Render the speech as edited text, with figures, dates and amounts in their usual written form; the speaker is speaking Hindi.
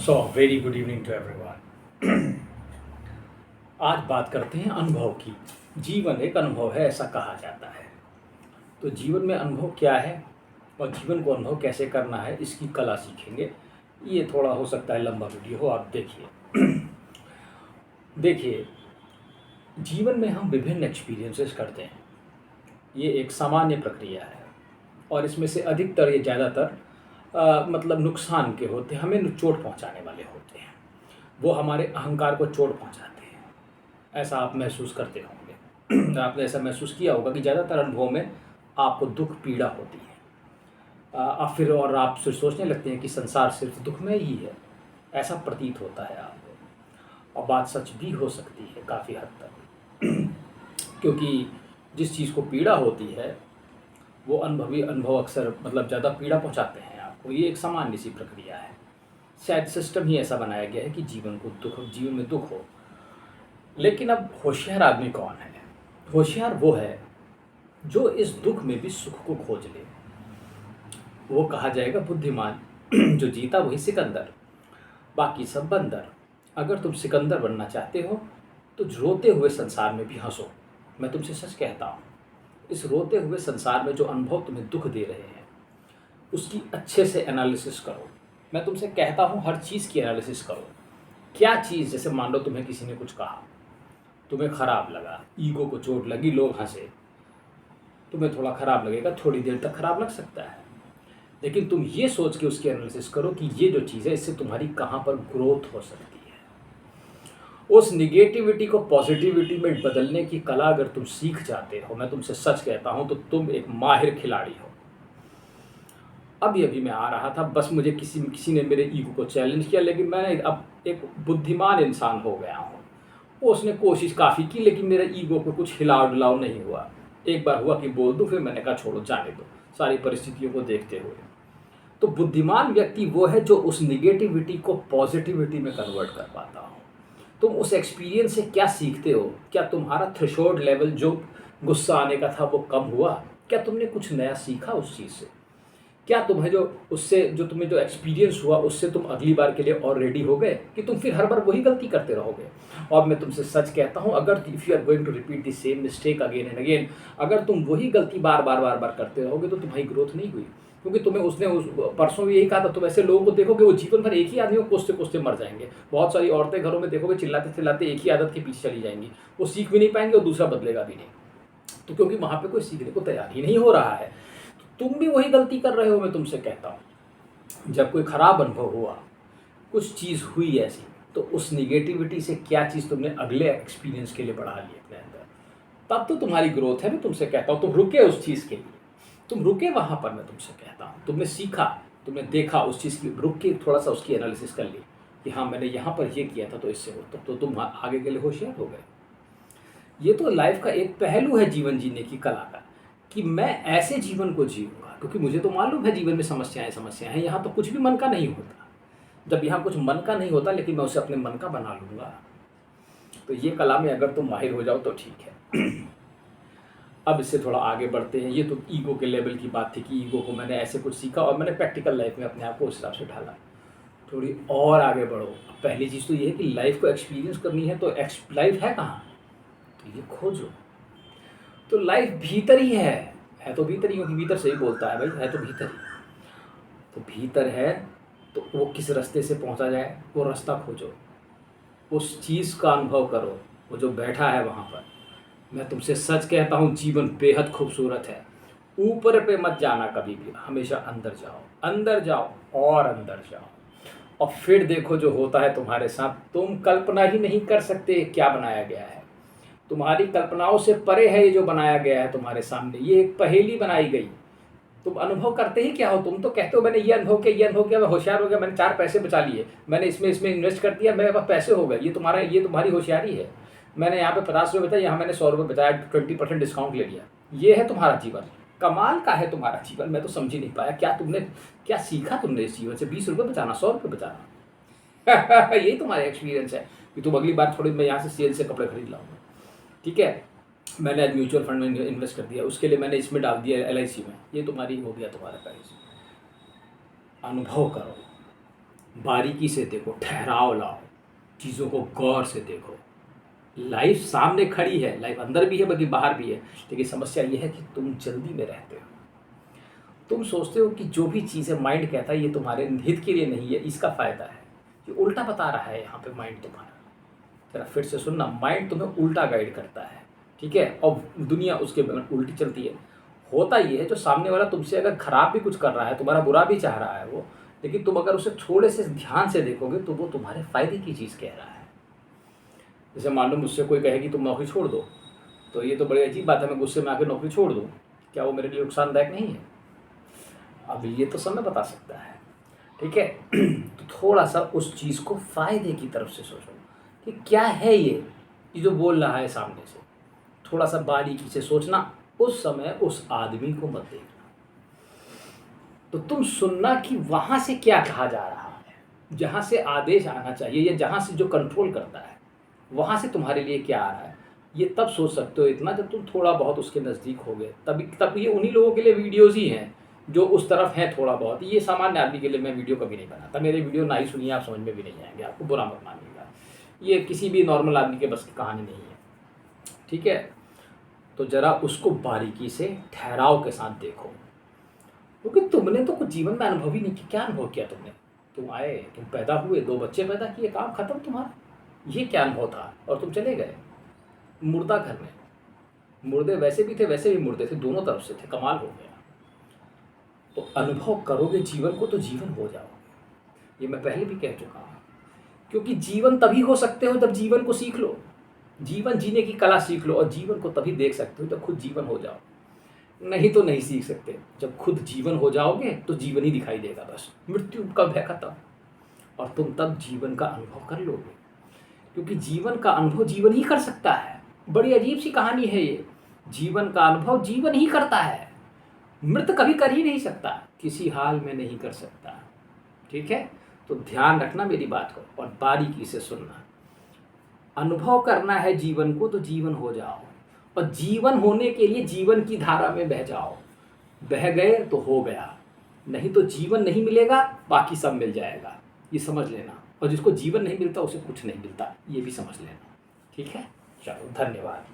So very good evening to everyone. आज बात करते हैं अनुभव की। जीवन एक अनुभव है ऐसा कहा जाता है। तो जीवन में अनुभव क्या है और जीवन को अनुभव कैसे करना है इसकी कला सीखेंगे। ये थोड़ा हो सकता है लंबा वीडियो हो, आप देखिए। देखिए, जीवन में हम विभिन्न एक्सपीरियंसेस करते हैं। ये एक सामान्य प्रक्रिया है और इसमें से अधिकतर ये ज़्यादातर मतलब नुकसान के होते हैं, हमें चोट पहुंचाने वाले होते हैं। वो हमारे अहंकार को चोट पहुंचाते हैं। ऐसा आप महसूस करते होंगे। आपने ऐसा महसूस किया होगा कि ज़्यादातर अनुभवों में आपको दुख पीड़ा होती है। आप फिर सोचने लगते हैं कि संसार सिर्फ दुख में ही है, ऐसा प्रतीत होता है आपको। और बात सच भी हो सकती है काफ़ी हद तक। क्योंकि जिस चीज़ को पीड़ा होती है वो अनुभव अक्सर मतलब ज़्यादा पीड़ा पहुंचाते हैं आपको। ये एक सामान्य सी प्रक्रिया है। शायद सिस्टम ही ऐसा बनाया गया है कि जीवन में दुख हो। लेकिन अब होशियार आदमी कौन है? होशियार वो है जो इस दुख में भी सुख को खोज ले। वो कहा जाएगा बुद्धिमान। जो जीता वही सिकंदर, बाकी सब बंदर। अगर तुम सिकंदर बनना चाहते हो तो रोते हुए संसार में भी हंसो। मैं तुमसे सच कहता हूँ, इस रोते हुए संसार में जो अनुभव तुम्हें दुख दे रहे हैं उसकी अच्छे से एनालिसिस करो। मैं तुमसे कहता हूँ हर चीज़ की एनालिसिस करो। क्या चीज़, जैसे मान लो तुम्हें किसी ने कुछ कहा, तुम्हें ख़राब लगा, ईगो को चोट लगी, लोग हंसे, तुम्हें थोड़ा ख़राब लगेगा, थोड़ी देर तक ख़राब लग सकता है। लेकिन तुम ये सोच के उसकी एनालिसिस करो कि ये जो चीज़ है इससे तुम्हारी कहाँ पर ग्रोथ हो सकती है। उस निगेटिविटी को पॉजिटिविटी में बदलने की कला अगर तुम सीख जाते हो, मैं तुमसे सच कहता हूँ, तो तुम एक माहिर खिलाड़ी हो। अभी मैं आ रहा था, बस मुझे किसी ने मेरे ईगो को चैलेंज किया, लेकिन मैं अब एक बुद्धिमान इंसान हो गया हूँ। उसने कोशिश काफ़ी की लेकिन मेरे ईगो को कुछ हिलाव डुलाव नहीं हुआ। एक बार हुआ कि बोल दूँ, फिर मैंने कहा छोड़ो, जाने दो, सारी परिस्थितियों को देखते हुए। तो बुद्धिमान व्यक्ति वो है जो उस निगेटिविटी को पॉजिटिविटी में कन्वर्ट कर पाता हो। तुम उस एक्सपीरियंस से क्या सीखते हो? क्या तुम्हारा थ्रेशोल्ड लेवल जो गुस्सा आने का था वो कम हुआ? क्या तुमने कुछ नया सीखा उस चीज़ से? क्या तुम्हें तुम्हें जो एक्सपीरियंस हुआ उससे तुम अगली बार के लिए और रेडी हो गए कि तुम फिर हर बार वही गलती करते रहोगे? और मैं तुमसे सच कहता हूँ, अगर if you are going to repeat the same mistake again and again, अगर तुम वही गलती बार बार करते रहोगे तो तुम्हारी ग्रोथ नहीं हुई। क्योंकि तुम्हें उसने परसों भी यही कहा था, तुम ऐसे लोगों को देखोगे वो जीवन भर एक ही आदमी को कोसते कोसते मर जाएंगे। बहुत सारी औरतें घरों में देखोगे चिल्लाते चिल्लाते एक ही आदत के पीछे चली जाएंगी, वो सीख भी नहीं पाएंगे और दूसरा बदलेगा भी नहीं। तो क्योंकि वहाँ पे कोई सीखने को तैयार ही नहीं हो रहा है, तुम भी वही गलती कर रहे हो। मैं तुमसे कहता हूँ, जब कोई ख़राब अनुभव हुआ, कुछ चीज़ हुई ऐसी, तो उस निगेटिविटी से क्या चीज़ तुमने अगले एक्सपीरियंस के लिए बढ़ा ली अपने अंदर, तब तो तुम्हारी ग्रोथ है। मैं तुमसे कहता हूँ तुम रुके उस चीज़ के लिए, तुम रुके वहाँ पर। मैं तुमसे कहता हूँ तुमने सीखा, तुमने देखा उस चीज़ की, रुक के थोड़ा सा उसकी एनालिसिस कर ली कि हाँ मैंने यहाँ पर ये किया था तो इससे हो, तो तुम आगे के लिए होशियार हो गए। ये तो लाइफ का एक पहलू है जीवन जीने की कला का, कि मैं ऐसे जीवन को जीऊँगा। क्योंकि मुझे तो मालूम है जीवन में समस्याएं हैं, यहाँ तो कुछ भी मन का नहीं होता। जब यहाँ कुछ मन का नहीं होता, लेकिन मैं उसे अपने मन का बना लूँगा। तो ये कला में अगर तुम माहिर हो जाओ तो ठीक है। अब इससे थोड़ा आगे बढ़ते हैं। ये तो ईगो के लेवल की बात थी कि ईगो को मैंने ऐसे कुछ सीखा और मैंने प्रैक्टिकल लाइफ में अपने आप को उस हिसाब से ढाला। थोड़ी और आगे बढ़ो। पहली चीज़ तो ये है कि लाइफ को एक्सपीरियंस करनी है, तो लाइफ है कहाँ? तो ये खोजो। तो लाइफ भीतर ही है तो भीतर ही, क्योंकि भीतर से ही बोलता है भाई, है तो भीतर ही। तो भीतर है तो वो किस रास्ते से पहुंचा जाए, वो रास्ता खोजो, उस चीज़ का अनुभव करो। वो जो बैठा है वहाँ पर, मैं तुमसे सच कहता हूँ, जीवन बेहद खूबसूरत है। ऊपर पे मत जाना कभी भी, हमेशा अंदर जाओ, अंदर जाओ और अंदर जाओ, और फिर देखो जो होता है तुम्हारे साथ। तुम कल्पना ही नहीं कर सकते क्या बनाया गया है। तुम्हारी कल्पनाओं से परे है ये जो बनाया गया है तुम्हारे सामने। ये एक पहेली बनाई गई। तुम अनुभव करते ही क्या हो? तुम तो कहते हो मैंने ये अनुभव किया, मैं होशियार हो गया, मैंने 4 पैसे बचा लिए, मैंने इसमें इन्वेस्ट कर दिया, मेरे पास पैसे हो गए। ये तुम्हारी होशियारी है। मैंने यहाँ पे 50 रुपये बचाए, यहाँ मैंने 100 रुपये बचाया, 20% डिस्काउंट ले लिया। ये है तुम्हारा जीवन। कमाल का है तुम्हारा जीवन। मैं तो समझ ही नहीं पाया क्या सीखा तुमने इस जीवन से? 20 रुपये बचाना, 100 रुपये बचाना। यही तुम्हारा एक्सपीरियंस है कि तुम अगली बार थोड़ी मैं यहाँ से सेल से कपड़े खरीद लाऊंगा। ठीक है, मैंने आज म्यूचुअल फंड में इन्वेस्ट कर दिया, उसके लिए मैंने इसमें डाल दिया LIC में। ये तुम्हारी हो गया तुम्हारा पैसा। अनुभव करो, बारीकी से देखो, ठहराव लाओ, चीज़ों को गौर से देखो। लाइफ सामने खड़ी है, लाइफ अंदर भी है बल्कि बाहर भी है, लेकिन समस्या ये है कि तुम जल्दी में रहते हो। तुम सोचते हो कि जो भी चीज़ें माइंड कहता है ये तुम्हारे हित के लिए नहीं है, इसका फ़ायदा है। ये उल्टा बता रहा है यहाँ पे माइंड तुम्हारा। जरा फिर से सुनना, माइंड तुम्हें उल्टा गाइड करता है, ठीक है, और दुनिया उसके उल्टी चलती है। होता ये है, जो सामने वाला तुमसे अगर खराब भी कुछ कर रहा है, तुम्हारा बुरा भी चाह रहा है वो, लेकिन तुम अगर उसे थोड़े से ध्यान से देखोगे तो वो तुम्हारे फ़ायदे की चीज़ कह रहा है। जैसे मान लो मुझसे कोई कहे कि तुम नौकरी छोड़ दो, तो ये तो बड़ी अजीब बात है, मैं गुस्से में आकर नौकरी छोड़ दूँ, क्या वो मेरे लिए नुकसानदायक नहीं है? अब ये तो समय बता सकता है, ठीक है। तो थोड़ा सा उस चीज़ को फ़ायदे की तरफ से सोचो कि क्या है ये जो बोल रहा है सामने से। थोड़ा सा बारीकी से सोचना, उस समय उस आदमी को मत देखना। तो तुम सुनना कि वहाँ से क्या कहा जा रहा है, जहाँ से आदेश आना चाहिए या जहाँ से जो कंट्रोल करता है, वहाँ से तुम्हारे लिए क्या आ रहा है। ये तब सोच सकते हो इतना जब तुम थोड़ा बहुत उसके नज़दीक हो गए, तब ये उन्हीं लोगों के लिए वीडियोज़ ही हैं जो उस तरफ हैं थोड़ा बहुत। ये सामान्य आदमी के लिए मैं वीडियो कभी नहीं बनाता। मेरे वीडियो ना ही सुनिए, आप समझ में भी नहीं आएंगे, आपको बुरा मत मानिएगा। ये किसी भी नॉर्मल आदमी के बस की कहानी नहीं है, ठीक है। तो ज़रा उसको बारीकी से ठहराव के साथ देखो, क्योंकि तुमने तो कुछ जीवन में अनुभव ही नहीं किया। क्या अनुभव किया तुमने? तुम आए, तुम पैदा हुए, 2 बच्चे पैदा किए, काम खत्म तुम्हारा। ये क्या अनुभव था? और तुम चले गए मुर्दा घर में। मुर्दे वैसे भी थे, वैसे भी मुर्दे थे, दोनों तरफ से थे, कमाल हो गया। तो अनुभव करोगे जीवन को तो जीवन हो जाओगे। ये मैं पहले भी कह चुका हूँ, क्योंकि जीवन तभी हो सकते हो जब जीवन को सीख लो, जीवन जीने की कला सीख लो, और जीवन को तभी देख सकते हो जब खुद जीवन हो जाओ। नहीं तो नहीं सीख सकते। जब खुद जीवन हो जाओगे तो जीवन ही दिखाई देगा, बस मृत्यु कब है खत्म, और तुम तब जीवन का अनुभव कर लोगे, क्योंकि जीवन का अनुभव जीवन ही कर सकता है। बड़ी अजीब सी कहानी है ये। जीवन का अनुभव जीवन ही करता है, मृत कभी कर ही नहीं सकता, किसी हाल में नहीं कर सकता, ठीक है। तो ध्यान रखना मेरी बात को और बारीकी से सुनना। अनुभव करना है जीवन को तो जीवन हो जाओ, और जीवन होने के लिए जीवन की धारा में बह जाओ। बह गए तो हो गया, नहीं तो जीवन नहीं मिलेगा, बाकी सब मिल जाएगा, ये समझ लेना। और जिसको जीवन नहीं मिलता उसे कुछ नहीं मिलता, ये भी समझ लेना, ठीक है। चलो, धन्यवाद।